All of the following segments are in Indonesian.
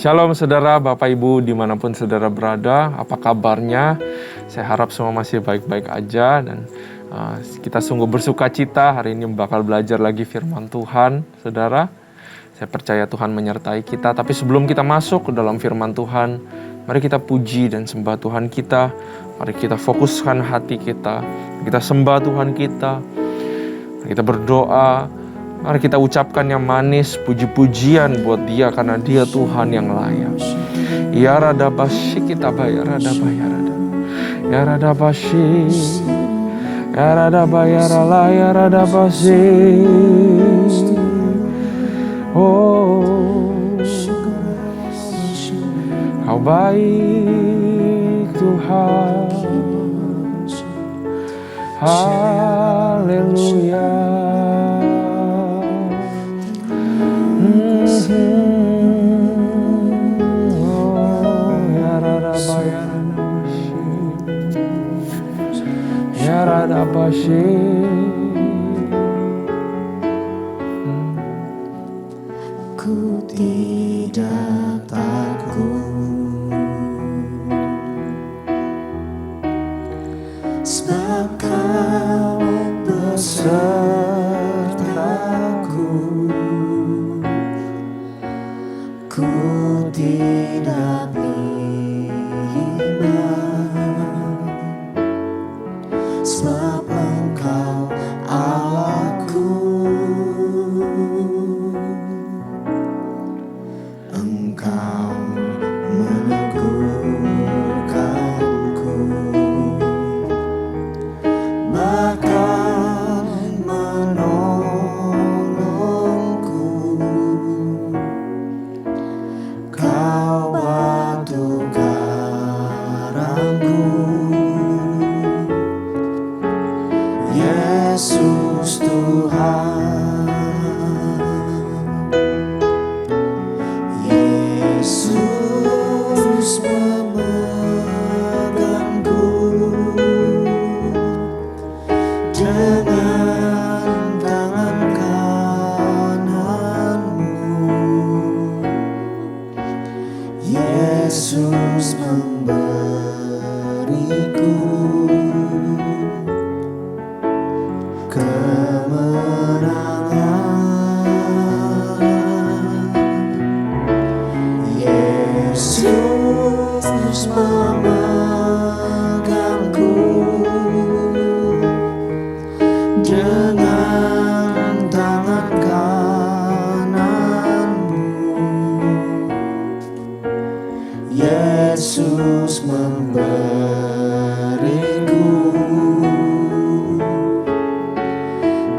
Shalom saudara, Bapak Ibu dimanapun saudara berada, apa kabarnya? Saya harap semua masih baik-baik aja dan kita sungguh bersuka cita hari ini bakal belajar lagi firman Tuhan, saudara. Saya percaya Tuhan menyertai kita, tapi sebelum kita masuk ke dalam firman Tuhan, mari kita puji dan sembah Tuhan kita. Mari kita fokuskan hati kita, kita sembah Tuhan kita, mari kita berdoa. Mari kita ucapkan yang manis, puji-pujian buat Dia karena Dia Tuhan yang layak. Ya rada basi kita bayar rada bayar rada. Ya rada basi. Ya rada bayar la ya rada basi. Oh, Kau baik Tuhan. Haleluya. Ku tidak takut, sebab Kau besertaku. Ku tidak bimbang, sebab Engkau Allahku. Engkau meneguhkanku, bahkan menolongku. Kau batu karangku, Yesus Tuhan. Yesus memegangku dengan tangan kananmu. Yesus memberiku kemenangan. Yesus memegangku dengan tangan kananmu. Yesus memberiku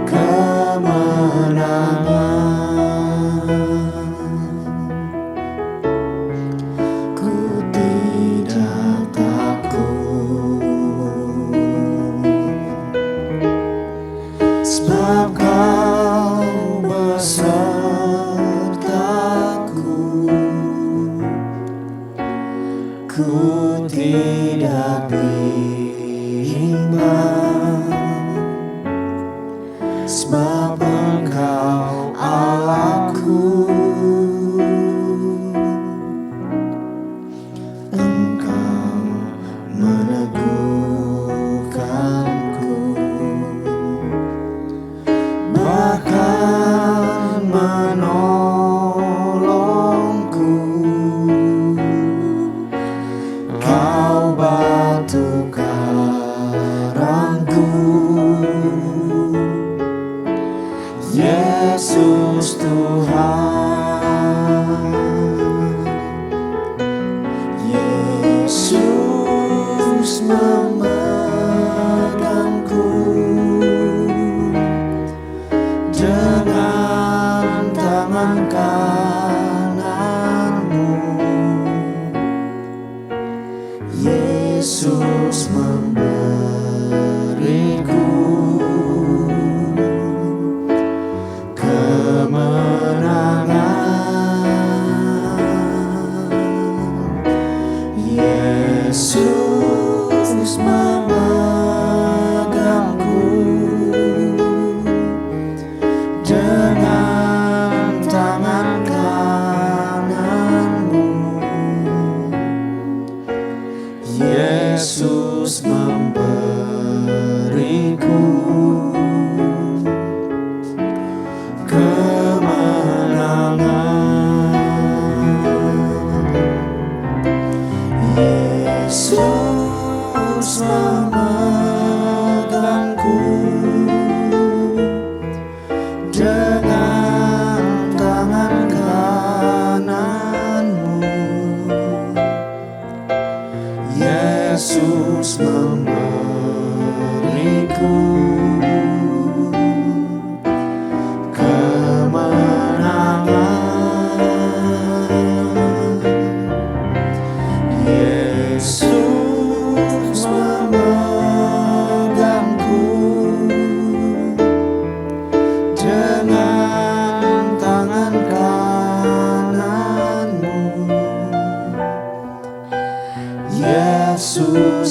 kemenangan. Ku tidak takut, sebab Kau besertaku. Ku tidak bimbang, sebab Engkau Allahku. Engkau meneguhkanku, bahkan menolongku.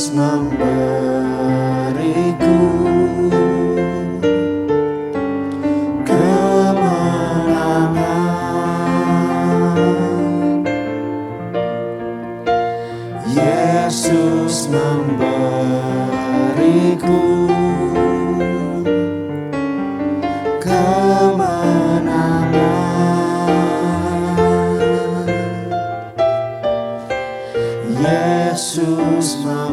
Yesus memberiku kemenangan. Yesus memberiku kemenangan. Yesus memberiku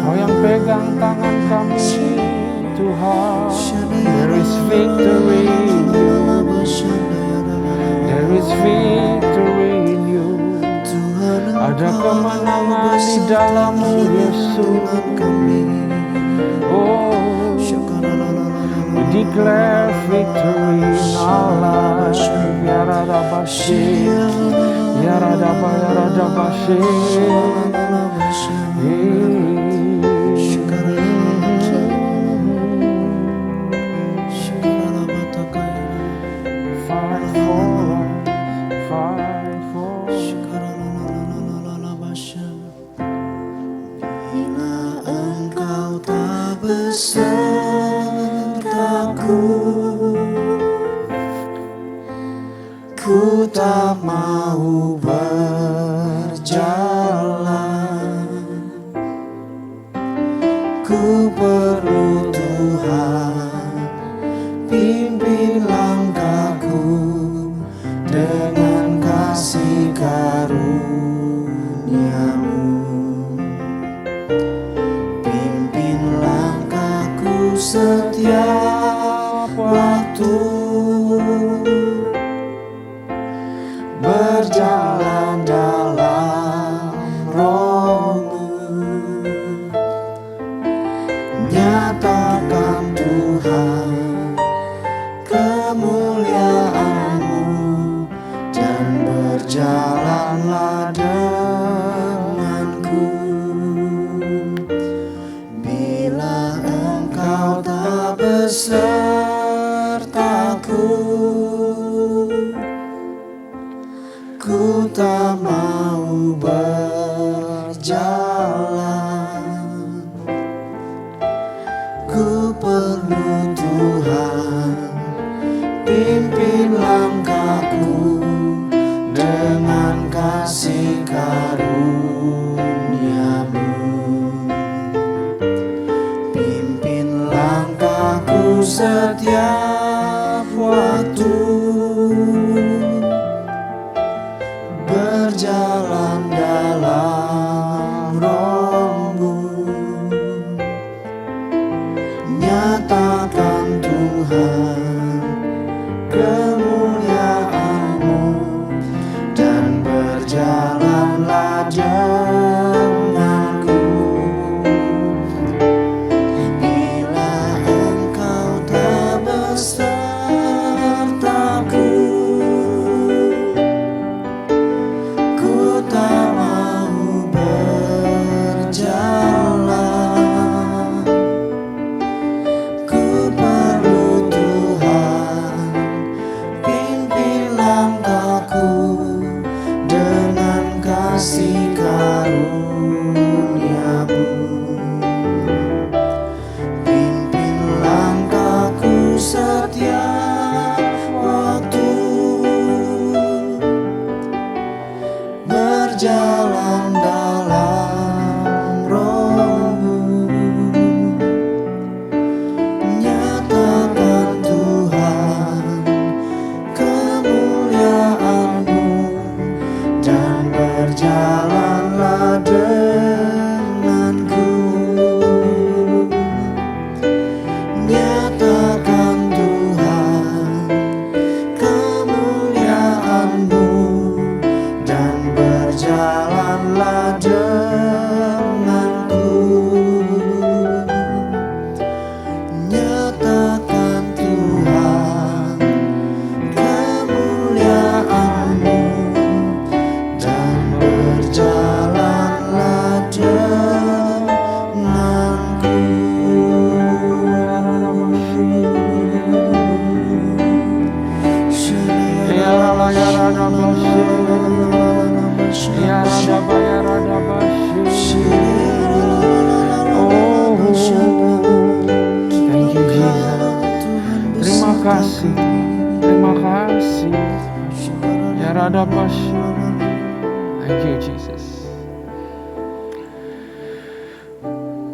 Kau yang pegang tangan kami, Tuhan. There is victory in you. There is victory in you. Ada kemenangan di dalam-Mu, Yesus. Oh, we declare victory in our lives. Yaradabashi, Yaradabashi. Besertaku, ku tak mau berjalan. Ku perlu Tuhan, pimpin langkahku dengan kasih karunia-Mu. Setiap waktu berjalan dalam Roh-Mu, nyatakan Tuhan kemuliaan-Mu dan berjalanlah denganku. Bila Engkau tak besertaku, ku tak mau berjalan. Ku perlu Tuhan, pimpin langkahku dengan kasih karunia-Mu. Setiap waktu berjalan dalam Roh-Mu, nyatakan Tuhan kemuliaan-Mu dan berjalanlah denganku. Thank you Jesus.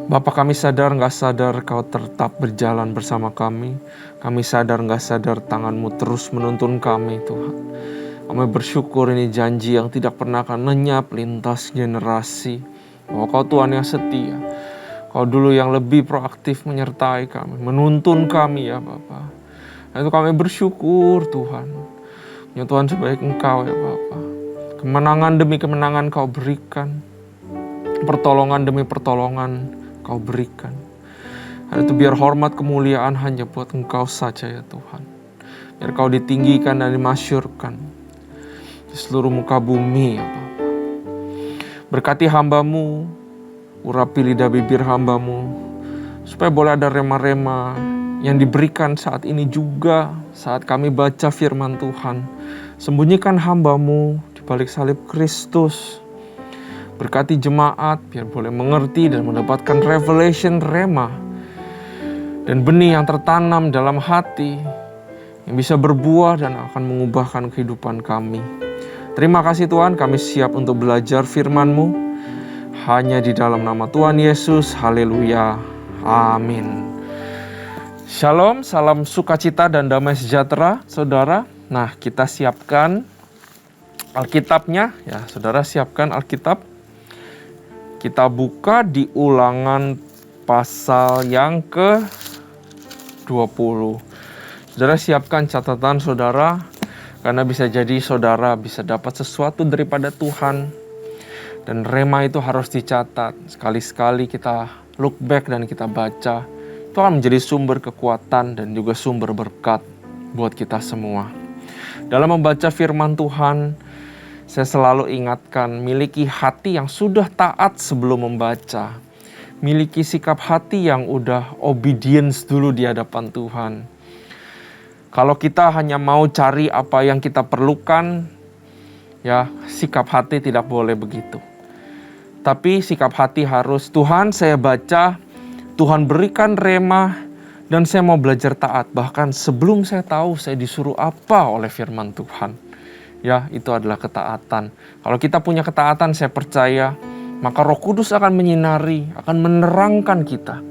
Bapa, kami sadar nggak sadar Kau tetap berjalan bersama kami. Kami sadar nggak sadar tangan-Mu terus menuntun kami Tuhan. Kami bersyukur ini janji yang tidak pernah akan lenyap lintas generasi. Bahwa Kau Tuhan yang setia. Kau dulu yang lebih proaktif menyertai kami, menuntun kami ya Bapa. Dan itu kami bersyukur Tuhan. Ya Tuhan, sebaik Engkau ya Bapa. Kemenangan demi kemenangan Kau berikan. Pertolongan demi pertolongan Kau berikan. Dan itu biar hormat kemuliaan hanya buat Engkau saja ya Tuhan. Biar Kau ditinggikan dan dimasyurkan di seluruh muka bumi ya Bapa. Berkati hamba-Mu, urapi lidah bibir hamba-Mu, supaya boleh ada rema-rema yang diberikan saat ini juga saat kami baca firman Tuhan. Sembunyikan hamba-Mu di balik salib Kristus. Berkati jemaat biar boleh mengerti dan mendapatkan revelation rema dan benih yang tertanam dalam hati yang bisa berbuah dan akan mengubahkan kehidupan kami. Terima kasih Tuhan, kami siap untuk belajar firman-Mu hanya di dalam nama Tuhan Yesus. Haleluya. Amin. Shalom, salam sukacita dan damai sejahtera saudara. Nah, kita siapkan Alkitabnya ya, saudara siapkan Alkitab. Kita buka di Ulangan pasal yang ke-20. Saudara siapkan catatan saudara, karena bisa jadi saudara bisa dapat sesuatu daripada Tuhan. Dan rema itu harus dicatat. Sekali-sekali kita look back dan kita baca. Itu akan menjadi sumber kekuatan dan juga sumber berkat buat kita semua. Dalam membaca firman Tuhan, saya selalu ingatkan, miliki hati yang sudah taat sebelum membaca. Miliki sikap hati yang udah obedience dulu di hadapan Tuhan. Kalau kita hanya mau cari apa yang kita perlukan, ya sikap hati tidak boleh begitu. Tapi sikap hati harus, Tuhan saya baca, Tuhan berikan rema, dan saya mau belajar taat. Bahkan sebelum saya tahu saya disuruh apa oleh firman Tuhan. Ya, itu adalah ketaatan. Kalau kita punya ketaatan, saya percaya, maka Roh Kudus akan menyinari, akan menerangkan kita.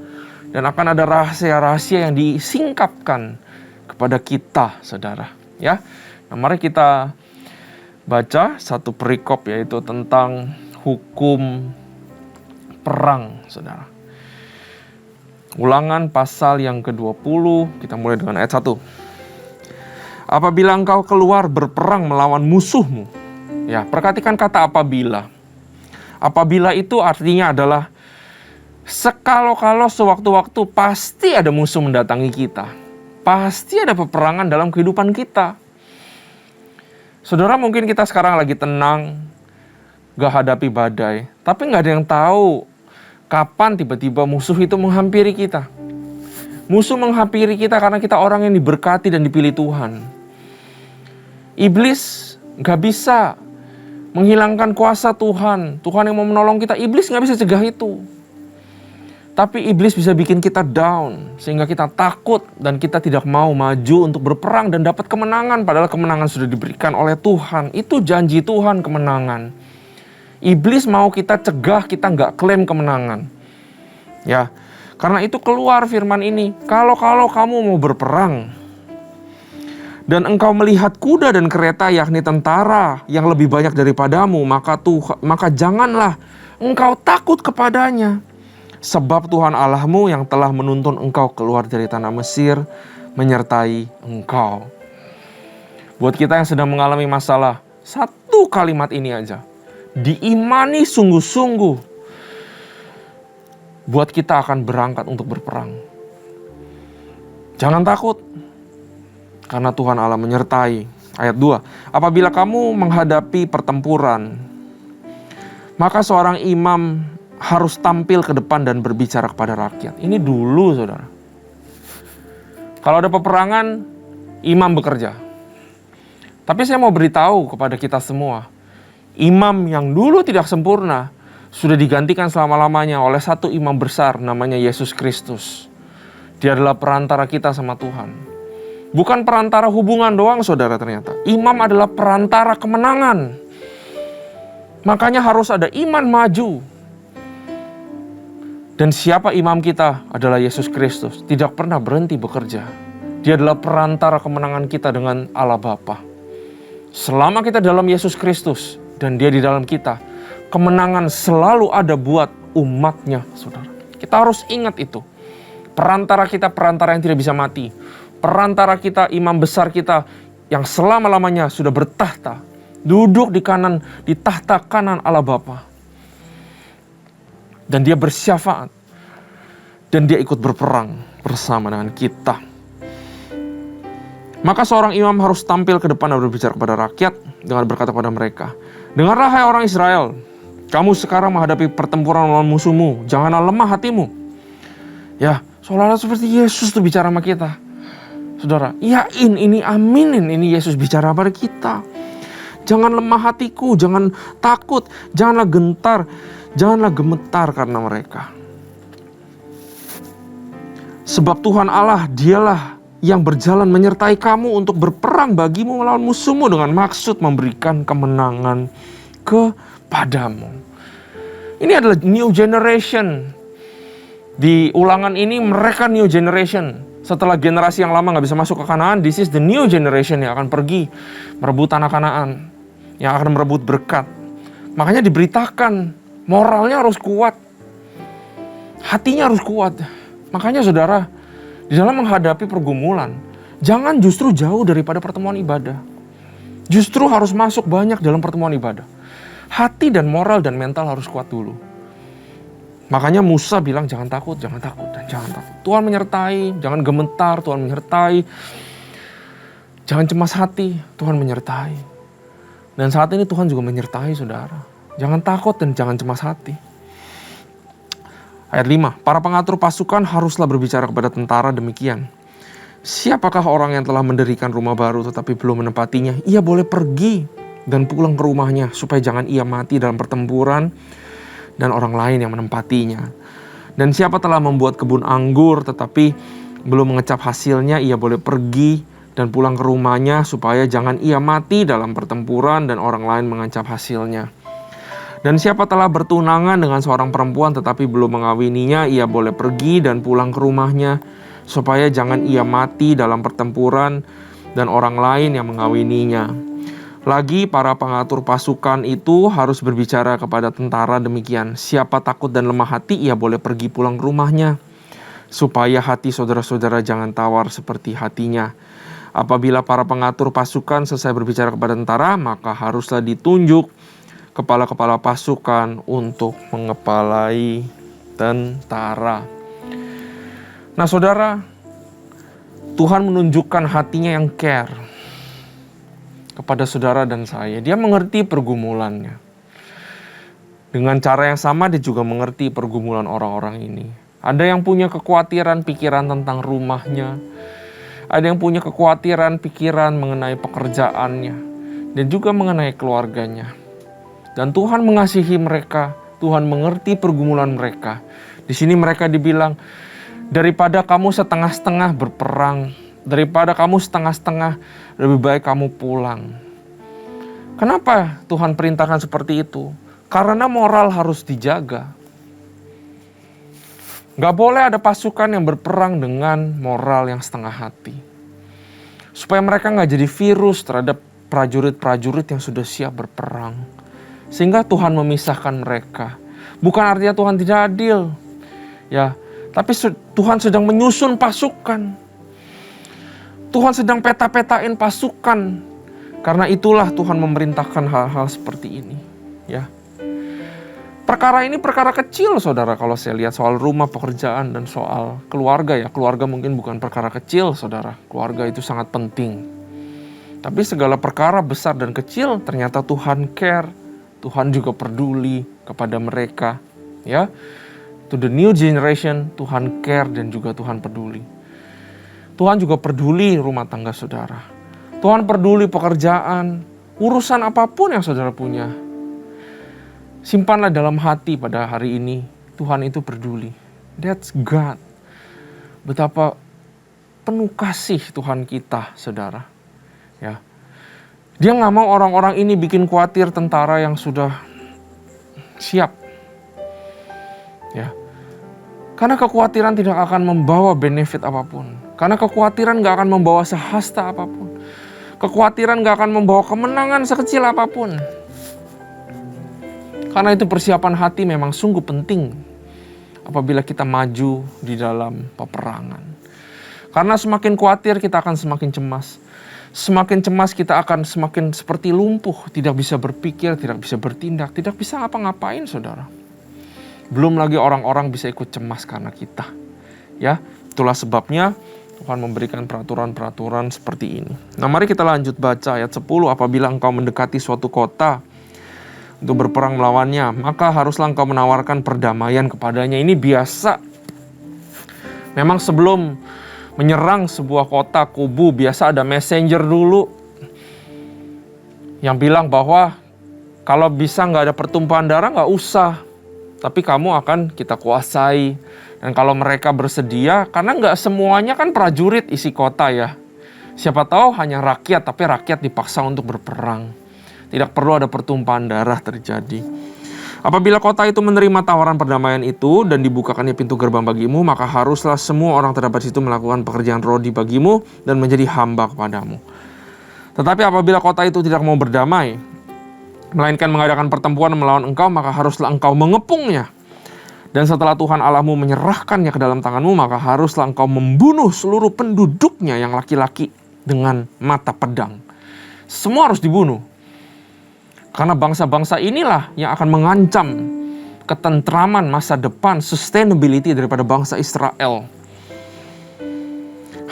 Dan akan ada rahasia-rahasia yang disingkapkan kepada kita, saudara. Ya, nah, mari kita baca satu perikop, yaitu tentang hukum perang, saudara. Ulangan pasal yang ke-20, kita mulai dengan ayat 1. Apabila engkau keluar berperang melawan musuhmu. Ya, perhatikan kata apabila. Apabila itu artinya adalah sekalau-kalau sewaktu-waktu pasti ada musuh mendatangi kita. Pasti ada peperangan dalam kehidupan kita. Saudara, mungkin kita sekarang lagi tenang, gak hadapi badai. Tapi gak ada yang tahu kapan tiba-tiba musuh itu menghampiri kita. Musuh menghampiri kita karena kita orang yang diberkati dan dipilih Tuhan. Iblis gak bisa menghilangkan kuasa Tuhan. Tuhan yang mau menolong kita, iblis gak bisa cegah itu. Tapi iblis bisa bikin kita down, sehingga kita takut dan kita tidak mau maju untuk berperang dan dapat kemenangan. Padahal kemenangan sudah diberikan oleh Tuhan. Itu janji Tuhan, kemenangan. Iblis mau kita cegah, kita gak klaim kemenangan. Ya, karena itu keluar firman ini. Kalau kamu mau berperang, dan engkau melihat kuda dan kereta, yakni tentara yang lebih banyak daripadamu, maka janganlah engkau takut kepadanya. Sebab Tuhan Allahmu yang telah menuntun engkau keluar dari tanah Mesir, menyertai engkau. Buat kita yang sedang mengalami masalah, satu kalimat ini aja. Diimani sungguh-sungguh. Buat kita akan berangkat untuk berperang. Jangan takut. Karena Tuhan Allah menyertai. Ayat 2. Apabila kamu menghadapi pertempuran, maka seorang imam harus tampil ke depan dan berbicara kepada rakyat. Ini dulu, saudara. Kalau ada peperangan, imam bekerja. Tapi saya mau beritahu kepada kita semua, imam yang dulu tidak sempurna sudah digantikan selama-lamanya oleh satu imam besar namanya Yesus Kristus. Dia adalah perantara kita sama Tuhan. Bukan perantara hubungan doang saudara ternyata. Imam adalah perantara kemenangan. Makanya harus ada iman maju. Dan siapa imam kita adalah Yesus Kristus. Tidak pernah berhenti bekerja. Dia adalah perantara kemenangan kita dengan Allah Bapa. Selama kita dalam Yesus Kristus dan dia di dalam kita, kemenangan selalu ada buat umatnya, saudara. Kita harus ingat itu. Perantara kita, perantara yang tidak bisa mati. Perantara kita, imam besar kita yang selama-lamanya sudah bertahta. Duduk di tahta kanan Allah Bapa. Dan dia bersyafaat. Dan dia ikut berperang bersama dengan kita. Maka seorang imam harus tampil ke depan dan berbicara kepada rakyat dengan berkata kepada mereka, "Dengarlah hai orang Israel, kamu sekarang menghadapi pertempuran melawan musuhmu, janganlah lemah hatimu." Ya, seolah-olah seperti Yesus tuh bicara sama kita. Saudara, iyain ini, aminin ini Yesus bicara pada kita. Jangan lemah hatiku, jangan takut, janganlah gentar, janganlah gemetar karena mereka. Sebab Tuhan Allah, dialah yang berjalan menyertai kamu untuk berperang bagimu melawan musuhmu dengan maksud memberikan kemenangan kepadamu. Ini adalah new generation. Di Ulangan ini mereka new generation. Setelah generasi yang lama gak bisa masuk ke Kanaan, this is the new generation yang akan pergi merebut tanah Kanaan, yang akan merebut berkat. Makanya diberitakan, moralnya harus kuat, hatinya harus kuat. Makanya saudara, di dalam menghadapi pergumulan, jangan justru jauh daripada pertemuan ibadah. Justru harus masuk banyak dalam pertemuan ibadah. Hati dan moral dan mental harus kuat dulu. Makanya Musa bilang jangan takut, dan jangan takut. Tuhan menyertai, jangan gemetar, Tuhan menyertai. Jangan cemas hati, Tuhan menyertai. Dan saat ini Tuhan juga menyertai saudara. Jangan takut dan jangan cemas hati. Ayat 5, para pengatur pasukan haruslah berbicara kepada tentara demikian. Siapakah orang yang telah mendirikan rumah baru tetapi belum menempatinya? Ia boleh pergi dan pulang ke rumahnya supaya jangan ia mati dalam pertempuran dan orang lain yang menempatinya. Dan siapa telah membuat kebun anggur tetapi belum mengecap hasilnya, ia boleh pergi dan pulang ke rumahnya supaya jangan ia mati dalam pertempuran dan orang lain mengecap hasilnya. Dan siapa telah bertunangan dengan seorang perempuan tetapi belum mengawininya, ia boleh pergi dan pulang ke rumahnya supaya jangan ia mati dalam pertempuran dan orang lain yang mengawininya. Lagi para pengatur pasukan itu harus berbicara kepada tentara demikian. Siapa takut dan lemah hati, ia boleh pergi pulang ke rumahnya. Supaya hati saudara-saudara jangan tawar seperti hatinya. Apabila para pengatur pasukan selesai berbicara kepada tentara, maka haruslah ditunjuk kepala-kepala pasukan untuk mengepalai tentara. Nah saudara, Tuhan menunjukkan hatinya yang care kepada saudara dan saya. Dia mengerti pergumulannya. Dengan cara yang sama dia juga mengerti pergumulan orang-orang ini. Ada yang punya kekhawatiran pikiran tentang rumahnya. Ada yang punya kekhawatiran pikiran mengenai pekerjaannya. Dan juga mengenai keluarganya. Dan Tuhan mengasihi mereka. Tuhan mengerti pergumulan mereka. Di sini mereka dibilang, daripada kamu setengah-setengah berperang, daripada kamu setengah-setengah, lebih baik kamu pulang. Kenapa Tuhan perintahkan seperti itu? Karena moral harus dijaga. Gak boleh ada pasukan yang berperang dengan moral yang setengah hati. Supaya mereka gak jadi virus terhadap prajurit-prajurit yang sudah siap berperang. Sehingga Tuhan memisahkan mereka. Bukan artinya Tuhan tidak adil. Ya, tapi Tuhan sedang menyusun pasukan. Tuhan sedang peta-petain pasukan. Karena itulah Tuhan memerintahkan hal-hal seperti ini. Ya. Perkara ini perkara kecil saudara, kalau saya lihat soal rumah, pekerjaan, dan soal keluarga ya. Keluarga mungkin bukan perkara kecil saudara. Keluarga itu sangat penting. Tapi segala perkara besar dan kecil ternyata Tuhan care. Tuhan juga peduli kepada mereka. Ya. To the new generation, Tuhan care dan juga Tuhan peduli. Tuhan juga peduli rumah tangga saudara. Tuhan peduli pekerjaan, urusan apapun yang saudara punya. Simpanlah dalam hati pada hari ini, Tuhan itu peduli. That's God. Betapa penuh kasih Tuhan kita, saudara. Ya, Dia nggak mau orang-orang ini bikin khawatir tentara yang sudah siap. Ya, karena kekhawatiran tidak akan membawa benefit apapun. Karena kekhawatiran nggak akan membawa sehasta apapun. Kekhawatiran nggak akan membawa kemenangan sekecil apapun. Karena itu persiapan hati memang sungguh penting apabila kita maju di dalam peperangan. Karena semakin khawatir kita akan semakin cemas. Semakin cemas kita akan semakin seperti lumpuh, tidak bisa berpikir, tidak bisa bertindak, tidak bisa ngapa-ngapain, saudara. Belum lagi orang-orang bisa ikut cemas karena kita. Ya, itulah sebabnya Tuhan memberikan peraturan-peraturan seperti ini. Nah, mari kita lanjut baca ayat 10. Apabila engkau mendekati suatu kota untuk berperang melawannya, maka haruslah engkau menawarkan perdamaian kepadanya. Ini biasa. Memang sebelum menyerang sebuah kota, kubu, biasa ada messenger dulu yang bilang bahwa kalau bisa nggak ada pertumpahan darah nggak usah, tapi kamu akan kita kuasai. Dan kalau mereka bersedia, karena nggak semuanya kan prajurit isi kota ya, siapa tahu hanya rakyat, tapi rakyat dipaksa untuk berperang. Tidak perlu ada pertumpahan darah terjadi. Apabila kota itu menerima tawaran perdamaian itu dan dibukakannya pintu gerbang bagimu, maka haruslah semua orang terdapat situ melakukan pekerjaan rodi bagimu dan menjadi hamba kepadamu. Tetapi apabila kota itu tidak mau berdamai, melainkan mengadakan pertempuran melawan engkau, maka haruslah engkau mengepungnya. Dan setelah Tuhan Allahmu menyerahkannya ke dalam tanganmu, maka haruslah engkau membunuh seluruh penduduknya yang laki-laki dengan mata pedang. Semua harus dibunuh. Karena bangsa-bangsa inilah yang akan mengancam ketentraman masa depan, sustainability daripada bangsa Israel.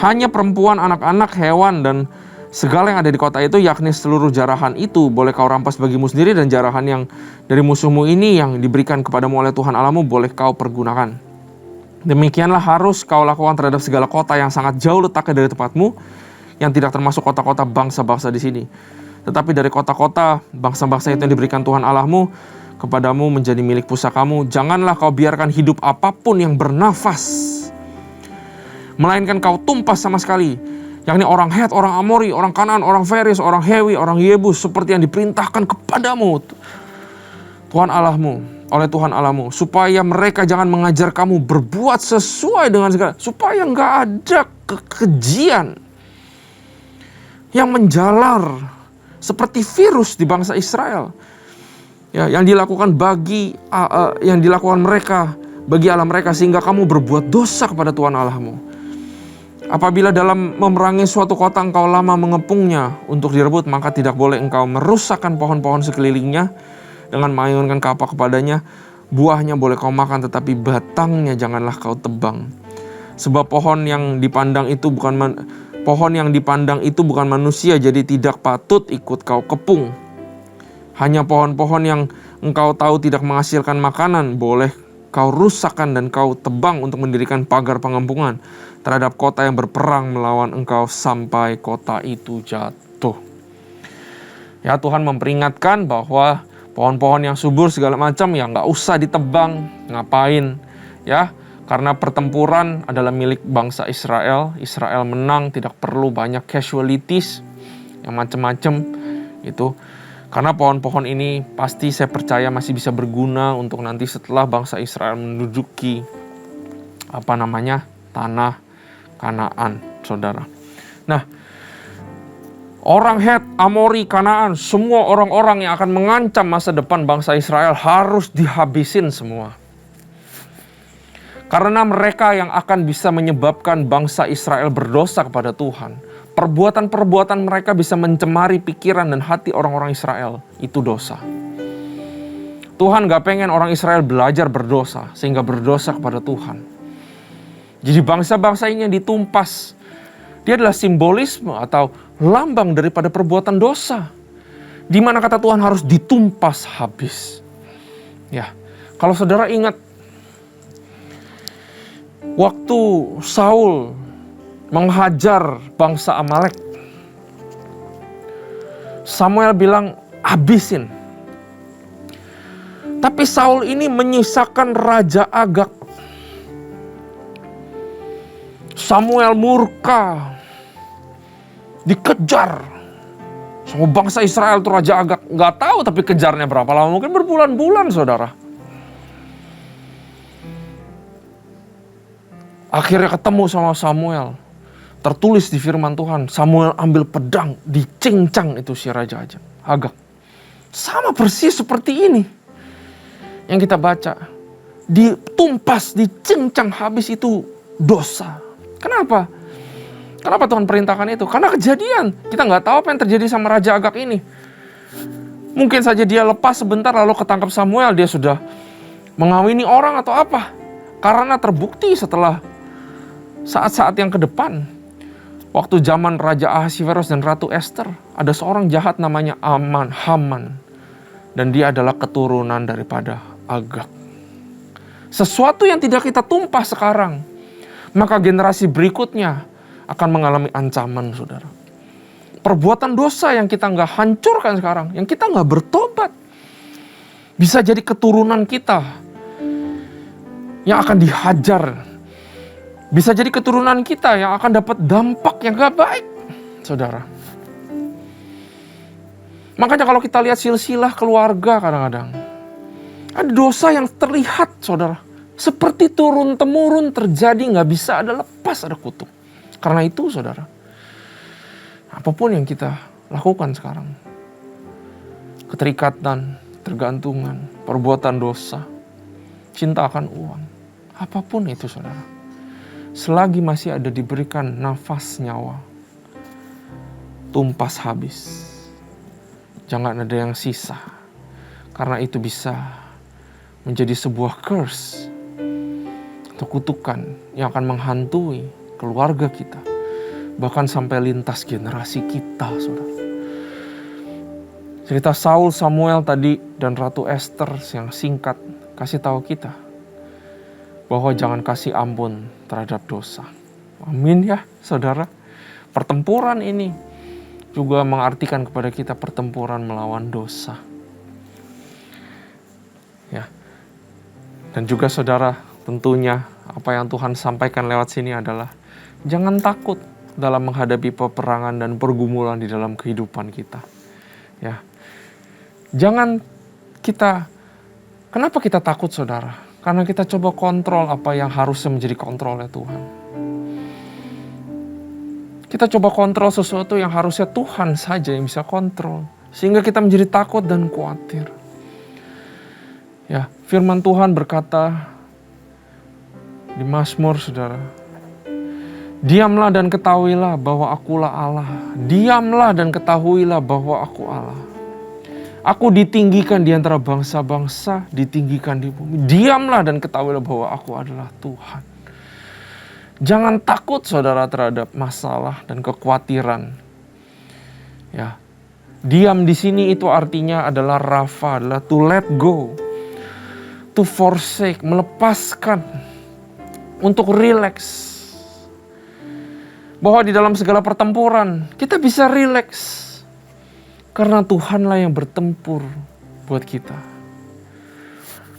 Hanya perempuan, anak-anak, hewan, dan segala yang ada di kota itu, yakni seluruh jarahan itu, boleh kau rampas bagimu sendiri, dan jarahan yang dari musuhmu ini yang diberikan kepadamu oleh Tuhan Allahmu, boleh kau pergunakan. Demikianlah harus kau lakukan terhadap segala kota yang sangat jauh letaknya dari tempatmu, yang tidak termasuk kota-kota bangsa-bangsa di sini. Tetapi dari kota-kota bangsa-bangsa itu yang diberikan Tuhan Allahmu kepadamu menjadi milik pusakamu, janganlah kau biarkan hidup apapun yang bernafas, melainkan kau tumpas sama sekali, yakni orang Het, orang Amori, orang Kanaan, orang Feris, orang Hewi, orang Yebus, seperti yang diperintahkan kepadamu Tuhan Allahmu, oleh Tuhan Allahmu, supaya mereka jangan mengajar kamu berbuat sesuai dengan segala, supaya nggak ada kekejian yang menjalar seperti virus di bangsa Israel, ya, yang dilakukan yang dilakukan mereka bagi Allah mereka, sehingga kamu berbuat dosa kepada Tuhan Allahmu. Apabila dalam memerangi suatu kota engkau lama mengepungnya untuk direbut, maka tidak boleh engkau merusakkan pohon-pohon sekelilingnya dengan mengayunkan kapak kepadanya. Buahnya boleh kau makan, tetapi batangnya janganlah kau tebang. Sebab pohon yang dipandang itu bukan manusia, jadi tidak patut ikut kau kepung. Hanya pohon-pohon yang engkau tahu tidak menghasilkan makanan boleh kau rusakkan dan kau tebang untuk mendirikan pagar pengempungan terhadap kota yang berperang melawan engkau sampai kota itu jatuh. Ya, Tuhan memperingatkan bahwa pohon-pohon yang subur segala macam ya nggak usah ditebang, ngapain ya. Karena pertempuran adalah milik bangsa Israel. Israel menang, tidak perlu banyak casualties yang macam-macam itu. Karena pohon-pohon ini pasti saya percaya masih bisa berguna untuk nanti setelah bangsa Israel menduduki tanah Kanaan, saudara. Nah, orang Het, Amori, Kanaan, semua orang-orang yang akan mengancam masa depan bangsa Israel harus dihabisin semua. Karena mereka yang akan bisa menyebabkan bangsa Israel berdosa kepada Tuhan. Perbuatan-perbuatan mereka bisa mencemari pikiran dan hati orang-orang Israel. Itu dosa. Tuhan gak pengen orang Israel belajar berdosa sehingga berdosa kepada Tuhan. Jadi bangsa-bangsa ini yang ditumpas, dia adalah simbolisme atau lambang daripada perbuatan dosa. Di mana kata Tuhan harus ditumpas habis. Ya, kalau saudara ingat, waktu Saul menghajar bangsa Amalek, Samuel bilang, habisin. Tapi Saul ini menyisakan Raja Agag. Samuel murka, dikejar sama bangsa Israel tuh Raja Agag. Nggak tahu tapi kejarnya berapa lama, mungkin berbulan-bulan saudara. Akhirnya ketemu sama Samuel. Tertulis di firman Tuhan, Samuel ambil pedang, dicincang itu si Raja Agag. Sama persis seperti ini yang kita baca. Ditumpas, dicincang habis itu dosa. Kenapa? Kenapa Tuhan perintahkan itu? Karena kejadian. Kita nggak tahu apa yang terjadi sama Raja Agag ini. Mungkin saja dia lepas sebentar lalu ketangkap Samuel. Dia sudah mengawini orang atau apa. Karena terbukti setelah saat-saat yang ke depan. Waktu zaman Raja Ahasiverus dan Ratu Esther. Ada seorang jahat namanya Haman. Dan dia adalah keturunan daripada Agag. Sesuatu yang tidak kita tumpah sekarang. Maka generasi berikutnya akan mengalami ancaman, saudara. Perbuatan dosa yang kita nggak hancurkan sekarang, yang kita nggak bertobat, bisa jadi keturunan kita yang akan dihajar. Bisa jadi keturunan kita yang akan dapat dampak yang nggak baik, saudara. Makanya kalau kita lihat silsilah keluarga kadang-kadang, ada dosa yang terlihat, saudara. Seperti turun-temurun terjadi, nggak bisa ada lepas, ada kutuk. Karena itu saudara, apapun yang kita lakukan sekarang, keterikatan, tergantungan, perbuatan dosa, cinta akan uang, apapun itu saudara, selagi masih ada diberikan nafas nyawa, tumpas habis. Jangan ada yang sisa, karena itu bisa menjadi sebuah curse atau kutukan yang akan menghantui keluarga kita, bahkan sampai lintas generasi kita, saudara. Cerita Saul, Samuel tadi, dan Ratu Esther yang singkat kasih tahu kita bahwa jangan kasih ampun terhadap dosa. Amin ya, saudara. Pertempuran ini juga mengartikan kepada kita pertempuran melawan dosa. Ya. Dan juga saudara, tentunya apa yang Tuhan sampaikan lewat sini adalah jangan takut dalam menghadapi peperangan dan pergumulan di dalam kehidupan kita. Ya. Kenapa kita takut saudara? Karena kita coba kontrol apa yang harusnya menjadi kontrolnya Tuhan. Kita coba kontrol sesuatu yang harusnya Tuhan saja yang bisa kontrol. Sehingga kita menjadi takut dan khawatir. Ya, firman Tuhan berkata di Mazmur, saudara, diamlah dan ketahuilah bahwa akulah Allah. Diamlah dan ketahuilah bahwa aku Allah. Aku ditinggikan di antara bangsa-bangsa, ditinggikan di bumi. Diamlah dan ketahuilah bahwa aku adalah Tuhan. Jangan takut saudara terhadap masalah dan kekhawatiran. Ya. Diam di sini itu artinya adalah rafa, adalah to let go. To forsake, melepaskan. Untuk relax. Bahwa di dalam segala pertempuran kita bisa relax. Karena Tuhanlah yang bertempur buat kita.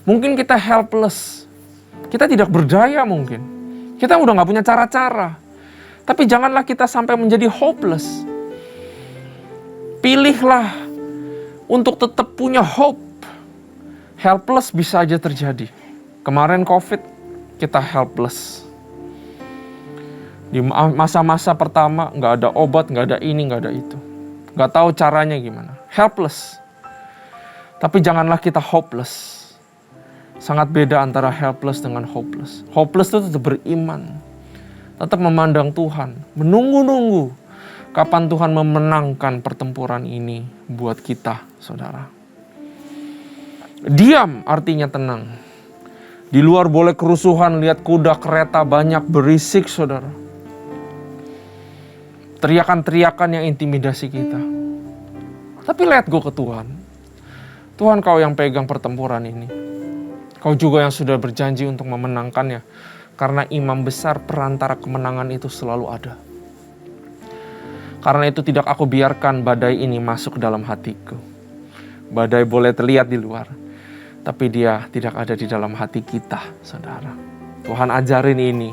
Mungkin kita helpless. Kita tidak berdaya mungkin. Kita udah gak punya cara-cara. Tapi janganlah kita sampai menjadi hopeless. Pilihlah untuk tetap punya hope. Helpless bisa aja terjadi. Kemarin COVID, kita helpless. Di masa-masa pertama gak ada obat, gak ada ini, gak ada itu. Gak tahu caranya gimana. Helpless. Tapi janganlah kita hopeless. Sangat beda antara helpless dengan hopeless. Hopeless itu tetap beriman. Tetap memandang Tuhan. Menunggu-nunggu kapan Tuhan memenangkan pertempuran ini buat kita, saudara. Diam artinya tenang. Di luar boleh kerusuhan, lihat kuda kereta banyak berisik, saudara. Teriakan-teriakan yang intimidasi kita. Tapi let go ke Tuhan. Tuhan, kau yang pegang pertempuran ini. Kau juga yang sudah berjanji untuk memenangkannya. Karena imam besar perantara kemenangan itu selalu ada. Karena itu tidak aku biarkan badai ini masuk dalam hatiku. Badai boleh terlihat di luar. Tapi dia tidak ada di dalam hati kita, saudara. Tuhan ajarin ini.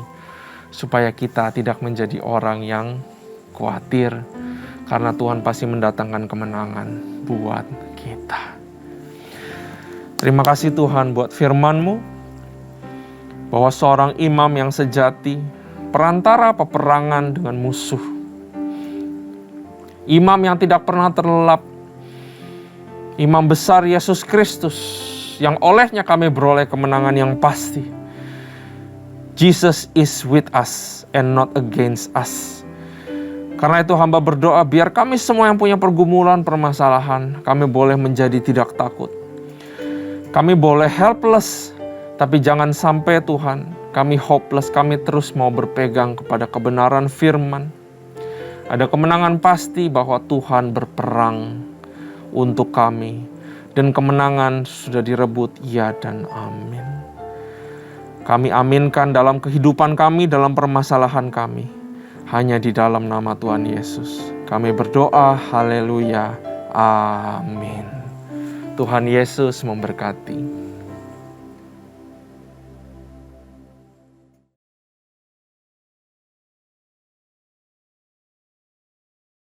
supaya kita tidak menjadi orang yang khawatir, karena Tuhan pasti mendatangkan kemenangan buat kita. Terima kasih Tuhan buat firman-Mu, bahwa seorang imam yang sejati, perantara peperangan dengan musuh. Imam yang tidak pernah terlelap, imam besar Yesus Kristus, yang olehnya kami beroleh kemenangan yang pasti. Jesus is with us and not against us. Karena itu hamba berdoa, biar kami semua yang punya pergumulan, permasalahan, kami boleh menjadi tidak takut. Kami boleh helpless, tapi jangan sampai Tuhan, kami hopeless, kami terus mau berpegang kepada kebenaran firman. Ada kemenangan pasti bahwa Tuhan berperang untuk kami, dan kemenangan sudah direbut, ya dan amin. Kami aminkan dalam kehidupan kami, dalam permasalahan kami, hanya di dalam nama Tuhan Yesus. Kami berdoa, haleluya, amin. Tuhan Yesus memberkati.